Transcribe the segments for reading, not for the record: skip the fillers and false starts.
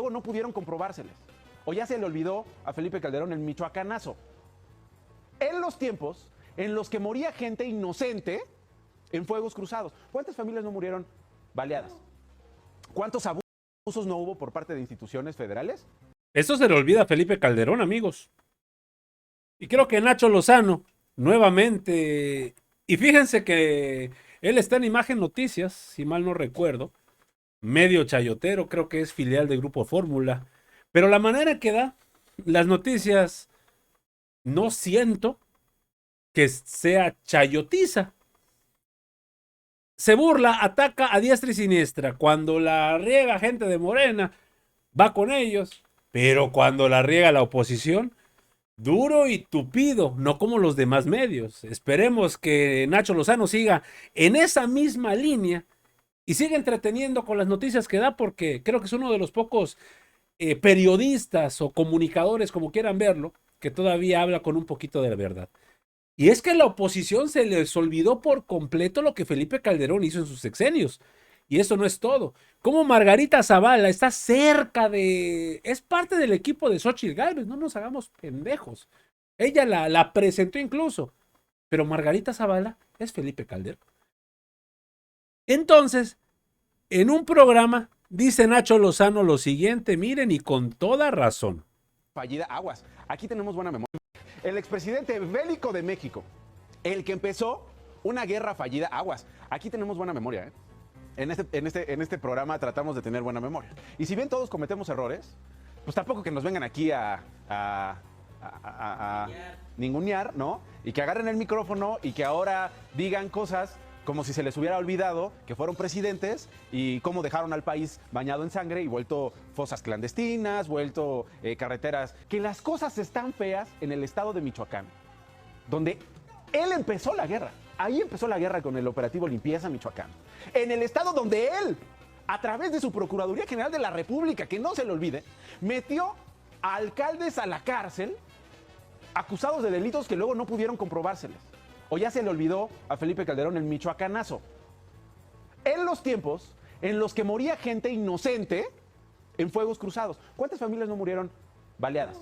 luego no pudieron comprobárseles. O ya se le olvidó a Felipe Calderón el michoacanazo. En los tiempos en los que moría gente inocente en fuegos cruzados. ¿Cuántas familias no murieron baleadas? ¿Cuántos abusos no hubo por parte de instituciones federales? Eso se le olvida a Felipe Calderón, amigos. Y creo que Nacho Lozano, nuevamente, y fíjense que él está en Imagen Noticias, si mal no recuerdo, medio chayotero, creo que es filial de Grupo Fórmula, pero la manera que da las noticias, no siento que sea chayotiza. Se burla, ataca a diestra y siniestra. Cuando la riega gente de Morena, va con ellos, pero cuando la riega la oposición, duro y tupido, no como los demás medios. Esperemos que Nacho Lozano siga en esa misma línea y siga entreteniendo con las noticias que da, porque creo que es uno de los pocos periodistas o comunicadores, como quieran verlo, que todavía habla con un poquito de la verdad. Y es que a la oposición se les olvidó por completo lo que Felipe Calderón hizo en sus sexenios. Y eso no es todo. Como Margarita Zavala está cerca de... Es parte del equipo de Xóchitl Gálvez, no nos hagamos pendejos. Ella la presentó incluso. Pero Margarita Zavala es Felipe Calderón. Entonces, en un programa, dice Nacho Lozano lo siguiente, miren, y con toda razón. Fallida, aguas. Aquí tenemos buena memoria. El expresidente bélico de México, el que empezó una guerra fallida, aguas. Aquí tenemos buena memoria, ¿eh? En este programa tratamos de tener buena memoria. Y si bien todos cometemos errores, pues tampoco que nos vengan aquí a ningunear, ¿no? Y que agarren el micrófono y que ahora digan cosas como si se les hubiera olvidado que fueron presidentes y cómo dejaron al país bañado en sangre y vuelto fosas clandestinas, vuelto carreteras. Que las cosas están feas en el estado de Michoacán, donde él empezó la guerra. Ahí empezó la guerra con el operativo Limpieza Michoacán. En el estado donde él, a través de su Procuraduría General de la República, que no se le olvide, metió a alcaldes a la cárcel acusados de delitos que luego no pudieron comprobárseles. O ya se le olvidó a Felipe Calderón el michoacanazo. En los tiempos en los que moría gente inocente en fuegos cruzados. ¿Cuántas familias no murieron baleadas?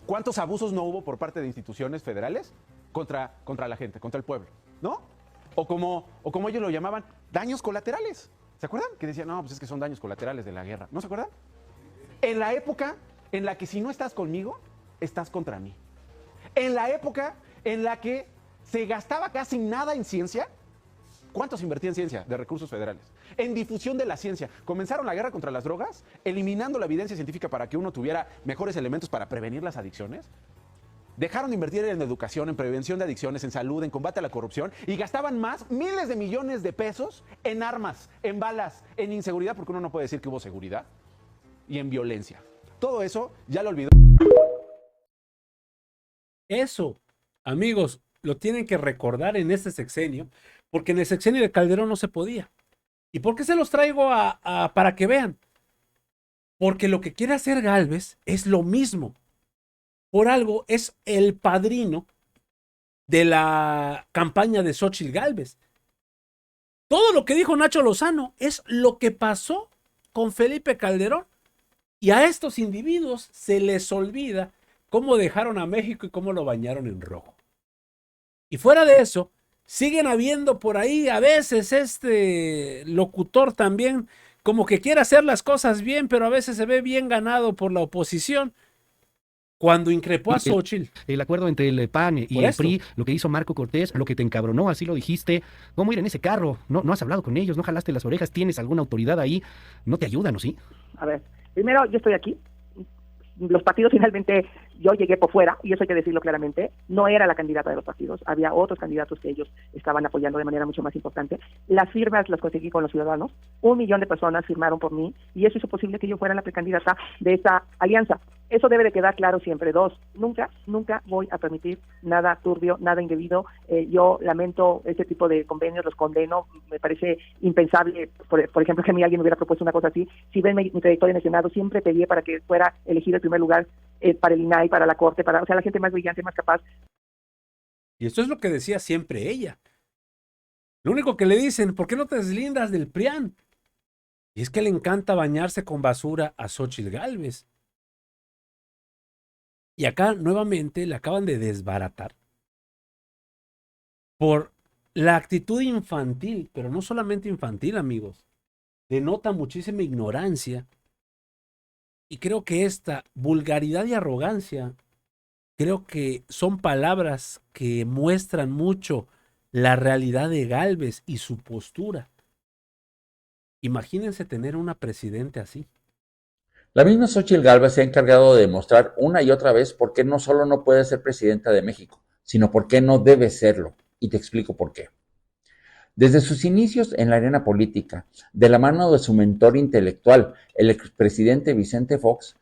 ¿Cuántos abusos no hubo por parte de instituciones federales contra la gente, contra el pueblo? ¿No? O como ellos lo llamaban, daños colaterales. ¿Se acuerdan? Que decían, no, pues es que son daños colaterales de la guerra. ¿No se acuerdan? En la época en la que si no estás conmigo, estás contra mí. En la época en la que se gastaba casi nada en ciencia. ¿Cuánto se invertía en ciencia de recursos federales? En difusión de la ciencia. Comenzaron la guerra contra las drogas, eliminando la evidencia científica para que uno tuviera mejores elementos para prevenir las adicciones. Dejaron de invertir en educación, en prevención de adicciones, en salud, en combate a la corrupción y gastaban más, miles de millones de pesos en armas, en balas, en inseguridad, porque uno no puede decir que hubo seguridad, y en violencia. Todo eso ya lo olvidó. Eso, amigos, lo tienen que recordar en este sexenio, porque en el sexenio de Calderón no se podía. ¿Y por qué se los traigo para que vean? Porque lo que quiere hacer Gálvez es lo mismo. Por algo es el padrino de la campaña de Xóchitl Gálvez. Todo lo que dijo Nacho Lozano es lo que pasó con Felipe Calderón. Y a estos individuos se les olvida cómo dejaron a México y cómo lo bañaron en rojo. Y fuera de eso, siguen habiendo por ahí a veces este locutor también como que quiere hacer las cosas bien, pero a veces se ve bien ganado por la oposición. Cuando increpó a Xóchitl. El acuerdo entre el PAN y el PRI, lo que hizo Marco Cortés, lo que te encabronó, así lo dijiste. ¿Cómo ir en ese carro? No has hablado con ellos, no jalaste las orejas, tienes alguna autoridad ahí. ¿No te ayudan o sí? A ver, primero yo estoy aquí. Los partidos finalmente, yo llegué por fuera, y eso hay que decirlo claramente, no era la candidata de los partidos, había otros candidatos que ellos estaban apoyando de manera mucho más importante. Las firmas las conseguí con los ciudadanos, 1 millón de personas firmaron por mí, y eso hizo posible que yo fuera la precandidata de esta alianza. Eso debe de quedar claro siempre. 2, nunca voy a permitir nada turbio, nada indebido. Yo lamento este tipo de convenios, los condeno, me parece impensable, por ejemplo, que a mí alguien me hubiera propuesto una cosa así. Si ven mi trayectoria en el Senado, siempre pedí para que fuera elegido el primer lugar para el INAI, para la Corte, o sea, la gente más brillante, más capaz. Y esto es lo que decía siempre ella. Lo único que le dicen, ¿por qué no te deslindas del PRIAN? Y es que le encanta bañarse con basura a Xóchitl Gálvez. Y acá nuevamente le acaban de desbaratar por la actitud infantil, pero no solamente infantil, amigos. Denota muchísima ignorancia. Y creo que esta vulgaridad y arrogancia, creo que son palabras que muestran mucho la realidad de Gálvez y su postura. Imagínense tener una presidente así. La misma Xóchitl Gálvez se ha encargado de demostrar una y otra vez por qué no solo no puede ser presidenta de México, sino por qué no debe serlo. Y te explico por qué. Desde sus inicios en la arena política, de la mano de su mentor intelectual, el expresidente Vicente Fox,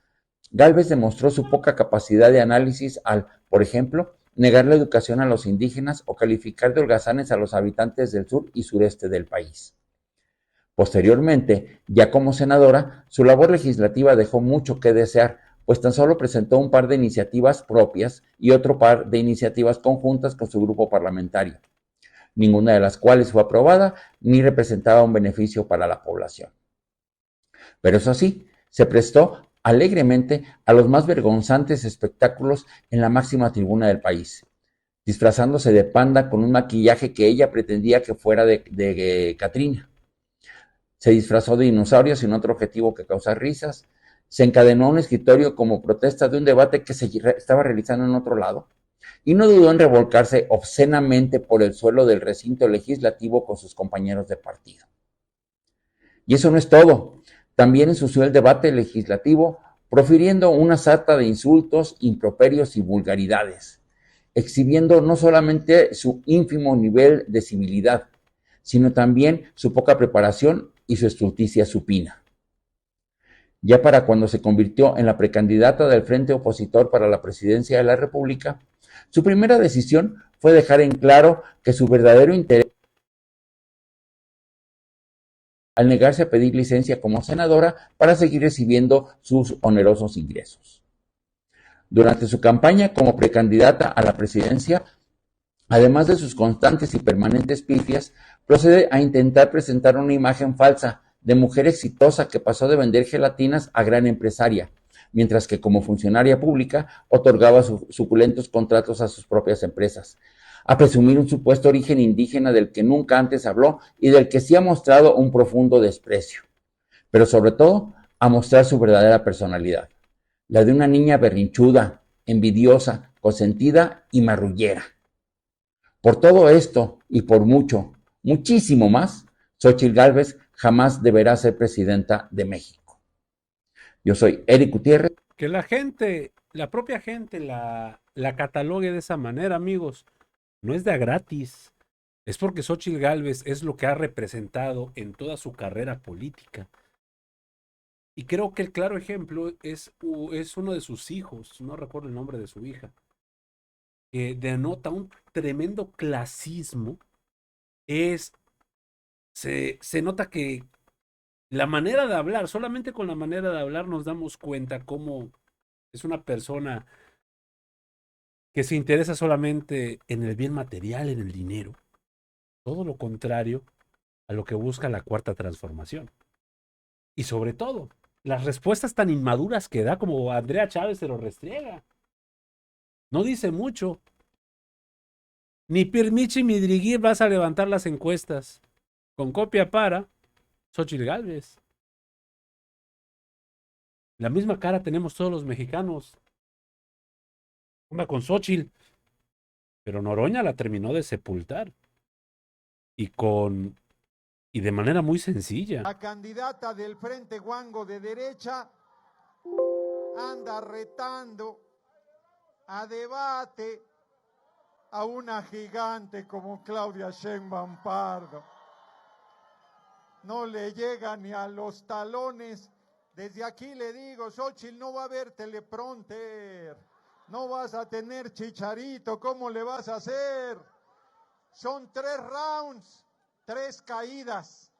Gálvez demostró su poca capacidad de análisis al, por ejemplo, negar la educación a los indígenas o calificar de holgazanes a los habitantes del sur y sureste del país. Posteriormente, ya como senadora, su labor legislativa dejó mucho que desear, pues tan solo presentó un par de iniciativas propias y otro par de iniciativas conjuntas con su grupo parlamentario, ninguna de las cuales fue aprobada ni representaba un beneficio para la población. Pero eso sí, se prestó alegremente a los más vergonzantes espectáculos en la máxima tribuna del país, disfrazándose de panda con un maquillaje que ella pretendía que fuera de Catrina. Se disfrazó de dinosaurio sin otro objetivo que causar risas. Se encadenó a un escritorio como protesta de un debate que se estaba realizando en otro lado. Y no dudó en revolcarse obscenamente por el suelo del recinto legislativo con sus compañeros de partido. Y eso no es todo. También ensució el debate legislativo, profiriendo una sarta de insultos, improperios y vulgaridades, exhibiendo no solamente su ínfimo nivel de civilidad, sino también su poca preparación y su estulticia supina. Ya para cuando se convirtió en la precandidata del frente opositor para la presidencia de la República, su primera decisión fue dejar en claro que su verdadero interés al negarse a pedir licencia como senadora para seguir recibiendo sus onerosos ingresos. Durante su campaña como precandidata a la presidencia, además de sus constantes y permanentes pifias, procede a intentar presentar una imagen falsa de mujer exitosa que pasó de vender gelatinas a gran empresaria, mientras que como funcionaria pública otorgaba suculentos contratos a sus propias empresas, a presumir un supuesto origen indígena del que nunca antes habló y del que sí ha mostrado un profundo desprecio, pero sobre todo a mostrar su verdadera personalidad, la de una niña berrinchuda, envidiosa, consentida y marrullera. Por todo esto y por mucho, muchísimo más, Xóchitl Gálvez jamás deberá ser presidenta de México. Yo soy Eric Gutiérrez. Que la gente, la propia gente la catalogue de esa manera, amigos, no es de a gratis. Es porque Xóchitl Gálvez es lo que ha representado en toda su carrera política. Y creo que el claro ejemplo es uno de sus hijos, no recuerdo el nombre de su hija, que denota un tremendo clasismo. Se nota que la manera de hablar, solamente con la manera de hablar nos damos cuenta cómo es una persona que se interesa solamente en el bien material, en el dinero. Todo lo contrario a lo que busca la cuarta transformación. Y sobre todo, las respuestas tan inmaduras que da como Andrea Chávez se lo restriega. No dice mucho. Ni Pirmichi ni Driguir vas a levantar las encuestas. Con copia para Xóchitl Gálvez. La misma cara tenemos todos los mexicanos. Una con Xóchitl. Pero Noroña la terminó de sepultar. Y de manera muy sencilla. La candidata del Frente Guango de derecha anda retando a debate a una gigante como Claudia Sheinbaum Pardo. No le llega ni a los talones. Desde aquí le digo, Xóchitl, no va a haber teleprompter, no vas a tener chicharito, ¿cómo le vas a hacer? Son 3 rounds, 3 caídas.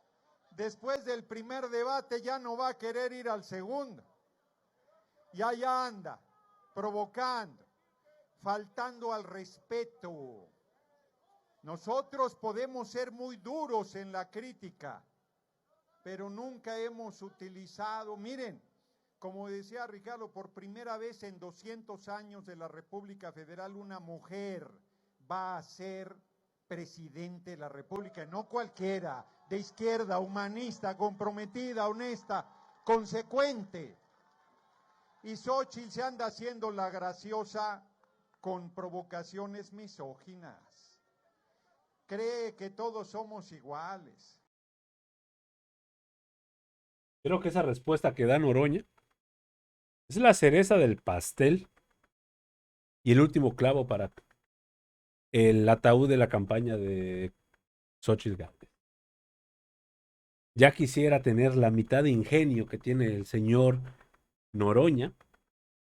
Después del primer debate ya no va a querer ir al segundo. Y allá anda, provocando, faltando al respeto. Nosotros podemos ser muy duros en la crítica, pero nunca hemos utilizado, miren, como decía Ricardo, por primera vez en 200 años de la República Federal, una mujer va a ser presidente de la República, no cualquiera, de izquierda, humanista, comprometida, honesta, consecuente. Y Xóchitl se anda haciendo la graciosa con provocaciones misóginas. Cree que todos somos iguales. Creo que esa respuesta que da Noroña es la cereza del pastel y el último clavo para el ataúd de la campaña de Xóchitl Gálvez. Ya quisiera tener la mitad de ingenio que tiene el señor Noroña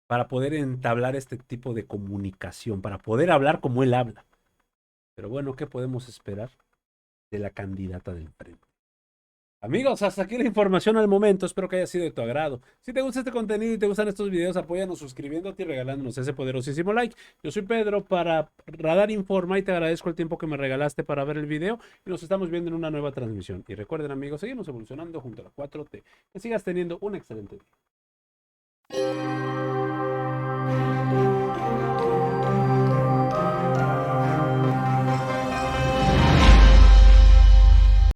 para poder entablar este tipo de comunicación, para poder hablar como él habla. Pero bueno, ¿qué podemos esperar de la candidata del PRI? Amigos, hasta aquí la información al momento. Espero que haya sido de tu agrado. Si te gusta este contenido y te gustan estos videos, apóyanos suscribiéndote y regalándonos ese poderosísimo like. Yo soy Pedro para Radar Informa y te agradezco el tiempo que me regalaste para ver el video. Y nos estamos viendo en una nueva transmisión. Y recuerden, amigos, seguimos evolucionando junto a la 4T. Que sigas teniendo un excelente día.